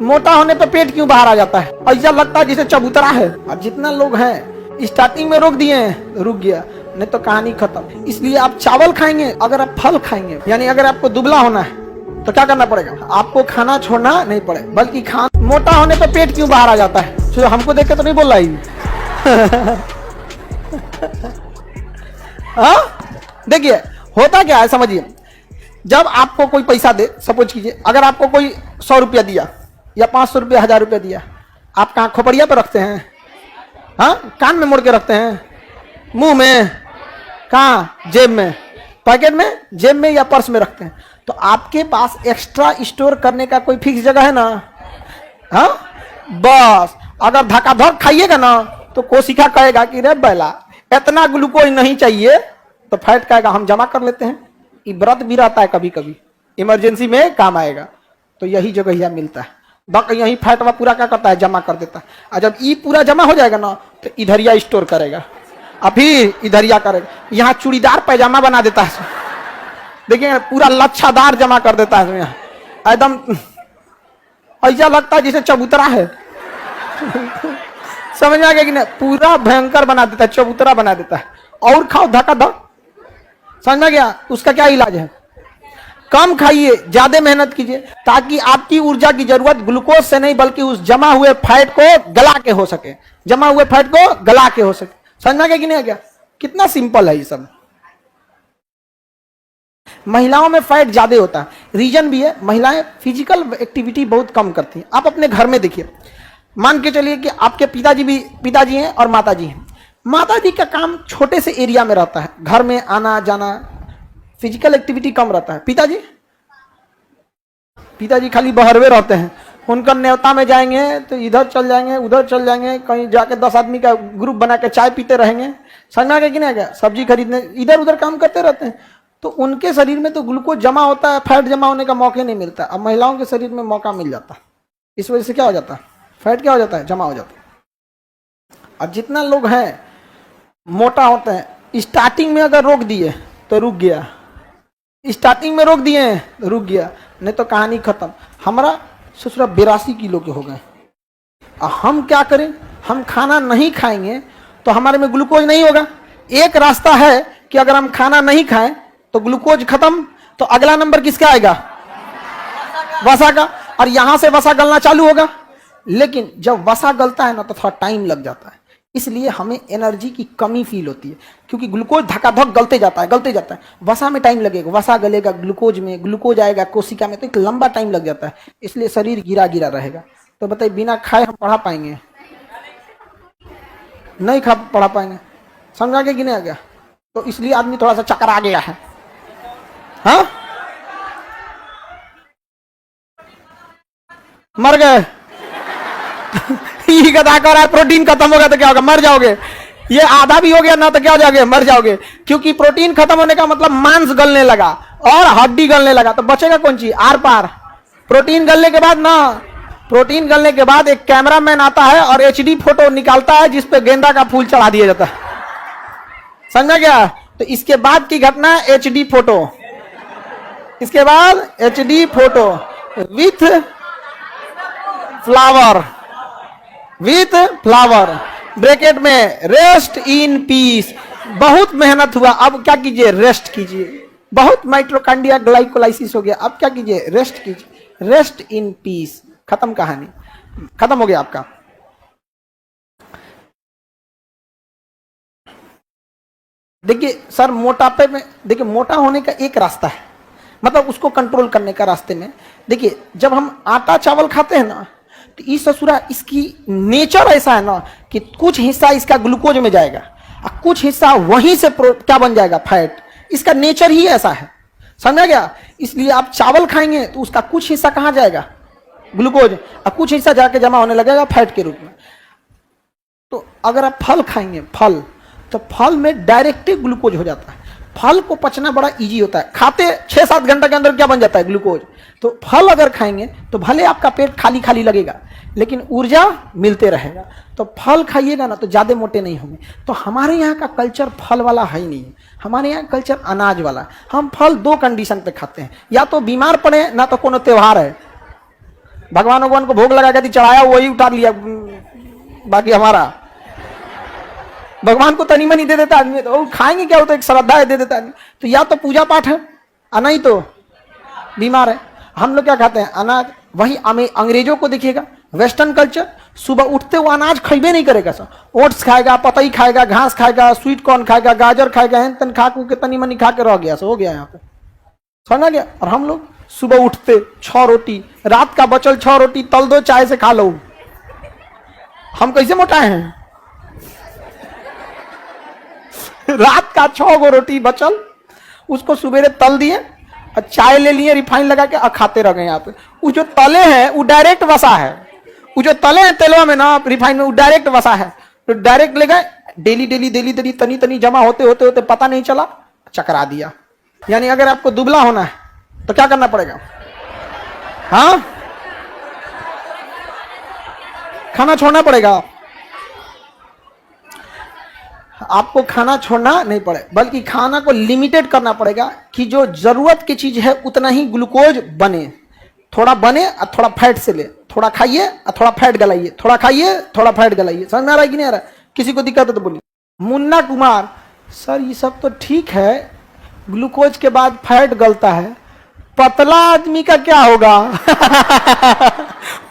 मोटा होने पे पेट क्यों बाहर आ जाता है? ऐसा लगता है जैसे चबूतरा है। और जितना लोग हैं स्टार्टिंग में रोक दिए हैं, रुक गया, नहीं तो कहानी खत्म। इसलिए आप चावल खाएंगे, अगर आप फल खाएंगे, यानी अगर आपको दुबला होना है तो क्या करना पड़ेगा? आपको खाना छोड़ना नहीं पड़ेगा, बल्कि खाना। मोटा होने पे पेट क्यों बाहर आ जाता है? तो हमको देख के तो नहीं बोल रहा है। देखिए होता क्या है, समझिए। जब आपको कोई पैसा दे, सपोज कीजिए अगर आपको कोई 100 रुपया दिया या 500 रुपया, 1000 रुपया दिया, आप कहाँ खोपड़िया पे रखते हैं? हाँ, कान में मोड़ के रखते हैं, मुंह में, कहाँ, जेब में, पैकेट में, जेब में या पर्स में रखते हैं। तो आपके पास एक्स्ट्रा स्टोर करने का कोई फिक्स जगह है ना? हाँ, बस अगर धक्का-धक खाइएगा ना तो कोशिका कहेगा कि रे बैला इतना ग्लूकोज नहीं चाहिए, तो फैट कहेगा हम जमा कर लेते हैं। ये व्रत भी रहता है, कभी कभी इमरजेंसी में काम आएगा, तो यही जगह यह मिलता है। यही फैट वह पूरा क्या करता है? जमा कर देता है। और जब ये पूरा जमा हो जाएगा ना तो इधरिया स्टोर करेगा, और फिर इधरिया करेगा। यहाँ चूड़ीदार पैजामा बना देता है, देखिए पूरा लच्छादार जमा कर देता है, एकदम ऐसा लगता है जैसे चबूतरा है। समझ में आ गया कि नहीं? पूरा भयंकर बना देता है, चबूतरा बना देता है। और खाओ धक्का धक, समझ में गया? उसका क्या इलाज है? कम खाइए, ज्यादा मेहनत कीजिए, ताकि आपकी ऊर्जा की जरूरत ग्लूकोज से नहीं बल्कि उस जमा हुए फैट को गला के हो सके, जमा हुए फैट को गला के हो सके। समझ में गया कि नहीं? क्या कितना सिंपल है ये सब। महिलाओं में फैट ज्यादा होता है, रीजन भी है, महिलाएं फिजिकल एक्टिविटी बहुत कम करती हैं। आप अपने घर में देखिए, मान के चलिए कि आपके पिताजी हैं और माताजी हैं। माताजी का काम छोटे से एरिया में रहता है, घर में आना जाना, फिजिकल एक्टिविटी कम रहता है। पिताजी खाली बहरवे रहते हैं। उनका न्योता में जाएंगे तो इधर चल जाएंगे, उधर चल जाएंगे, कहीं जाके 10 आदमी का ग्रुप बना के चाय पीते रहेंगे, समझ में आ गया कि नहीं? क्या सब्जी खरीदने इधर उधर काम करते रहते हैं। तो उनके शरीर में तो ग्लूकोज जमा होता है, फैट जमा होने का मौका नहीं मिलता। अब महिलाओं के शरीर में मौका मिल जाता है, इस वजह से क्या हो जाता है? फैट क्या हो जाता है? जमा हो जाता है। अब जितना लोग हैं मोटा होते हैं, स्टार्टिंग में अगर रोक दिए तो रुक गया, स्टार्टिंग में रोक दिए तो रुक गया, नहीं तो कहानी खत्म। हमारा ससुरा 82 किलो के हो गए। हम क्या करें? हम खाना नहीं खाएंगे तो हमारे में ग्लूकोज नहीं होगा। एक रास्ता है कि अगर हम खाना नहीं खाएं तो ग्लूकोज खत्म, तो अगला नंबर किसका आएगा? वसा का। और यहां से वसा गलना चालू होगा। लेकिन जब वसा गलता है ना तो थोड़ा टाइम लग जाता है, इसलिए हमें एनर्जी की कमी फील होती है, क्योंकि ग्लूकोज धक्का-धक गलते जाता है। वसा में टाइम लगेगा, वसा गलेगा ग्लूकोज में, ग्लूकोज आएगा कोशिका में, तो एक लंबा टाइम लग जाता है, इसलिए शरीर गिरा गिरा रहेगा। तो बताइए बिना खाए हम पढ़ा पाएंगे? नहीं पढ़ा पाएंगे। समझा गया कि नहीं आ गया? तो इसलिए आदमी थोड़ा सा चक्कर आ गया है। हाँ, मर गए। ये गधा कह रहा है प्रोटीन खत्म हो गया तो क्या होगा? मर जाओगे। ये आधा भी हो गया ना तो क्या हो जाओगे? मर जाओगे। क्योंकि प्रोटीन खत्म होने का मतलब मांस गलने लगा और हड्डी गलने लगा, तो बचेगा कौन चीज? Are par. प्रोटीन गलने के बाद ना, प्रोटीन गलने के बाद एक कैमरामैन आता है और एचडी फोटो निकालता है जिसपे गेंदा का फूल चढ़ा दिया जाता है। समझा गया? तो इसके बाद की घटना एचडी फोटो, इसके बाद HD photo with flower, with flower, bracket में रेस्ट इन पीस। बहुत मेहनत हुआ, अब क्या कीजिए? रेस्ट कीजिए। बहुत माइटोकॉन्ड्रिया ग्लाइकोलाइसिस हो गया, अब क्या कीजिए? रेस्ट कीजिए। रेस्ट इन पीस, खत्म कहानी, खत्म हो गया आपका। देखिए सर, मोटापे में देखिए मोटा होने का एक रास्ता है, मतलब उसको कंट्रोल करने का रास्ते में देखिए, जब हम आटा चावल खाते हैं ना तो इस ससुरा इसकी नेचर ऐसा है ना कि कुछ हिस्सा इसका ग्लूकोज में जाएगा और कुछ हिस्सा वहीं से क्या बन जाएगा? फैट। इसका नेचर ही ऐसा है, समझा गया? इसलिए आप चावल खाएंगे तो उसका कुछ हिस्सा कहाँ जाएगा? ग्लूकोज, और कुछ हिस्सा जाके जमा होने लगेगा फैट के रूप में। तो अगर आप फल खाएंगे, फल, तो फल में डायरेक्ट ग्लूकोज हो जाता है। फल को पचना बड़ा इजी होता है, खाते 6-7 घंटे के अंदर क्या बन जाता है? ग्लूकोज। तो फल अगर खाएंगे तो भले आपका पेट खाली खाली लगेगा लेकिन ऊर्जा मिलते रहेगा। तो फल खाइएगा ना तो ज्यादा मोटे नहीं होंगे। तो हमारे यहाँ का कल्चर फल वाला है ही नहीं है, हमारे यहाँ कल्चर अनाज वाला है। हम फल 2 कंडीशन पे खाते हैं, या तो बीमार पड़े ना तो कोनो त्योहार है, भगवान को भोग लगा के चढ़ाया, वही उतार लिया, बाकी हमारा। भगवान को तनी मनी दे देता आदमी, तो खाएंगे क्या, हो तो एक श्रद्धा है, दे देता आदमी। तो या तो पूजा पाठ है, नहीं तो बीमार है। हम लोग क्या खाते हैं, अनाज। वही अंग्रेजों को देखिएगा, वेस्टर्न कल्चर, सुबह उठते वो अनाज खाइबे नहीं करेगा सर, ओट्स खाएगा, पतई खाएगा, घास खाएगा, स्वीट कॉर्न खाएगा, गाजर खाएगा, हेन तन खा के तनी मनी खा के रह गया, हो गया यहाँ पे, समझ गया। और हम लोग सुबह उठते 6 रोटी, रात का बचल 6 रोटी तल दो, चाय से खा लो। हम कैसे मोटाए हैं? रात का 6 गो रोटी बचल, उसको सुबेरे तल दिए और चाय ले लिए रिफाइन लगा के, और खाते रह गए। यहाँ पे वो जो तले हैं वो डायरेक्ट वसा है, वो जो तले हैं तेलवा में ना, रिफाइन में, वो डायरेक्ट वसा है। तो डायरेक्ट ले गए, डेली डेली डेली डेली तनी तनी जमा होते होते होते पता नहीं चला, चकरा दिया। यानी अगर आपको दुबला होना है तो क्या करना पड़ेगा? हाँ, खाना छोड़ना पड़ेगा। आपको खाना छोड़ना नहीं पड़े, बल्कि खाना को लिमिटेड करना पड़ेगा, कि जो जरूरत की चीज है उतना ही ग्लूकोज बने, थोड़ा बने और थोड़ा फैट से ले, थोड़ा खाइए और थोड़ा फैट गलाइए, थोड़ा खाइए थोड़ा फैट गलाइए। समझ में आ रहा है कि नहीं आ रहा है? किसी को दिक्कत है तो बोलिए। मुन्ना कुमार, सर ये सब तो ठीक है, ग्लूकोज के बाद फैट गलता है, पतला आदमी का क्या होगा?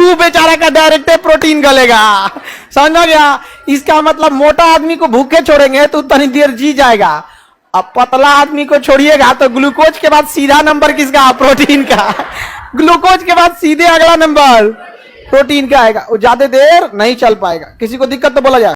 वो बेचारा का डायरेक्ट प्रोटीन गलेगा, समझ गया? इसका मतलब मोटा आदमी को भूखे छोड़ेंगे तो तनी देर जी जाएगा, अब पतला आदमी को छोड़िएगा तो ग्लूकोज के बाद सीधा नंबर किसका? प्रोटीन का। ग्लूकोज के बाद सीधे अगला नंबर प्रोटीन का आएगा, वो ज्यादा देर नहीं चल पाएगा। किसी को दिक्कत तो बोला जाए।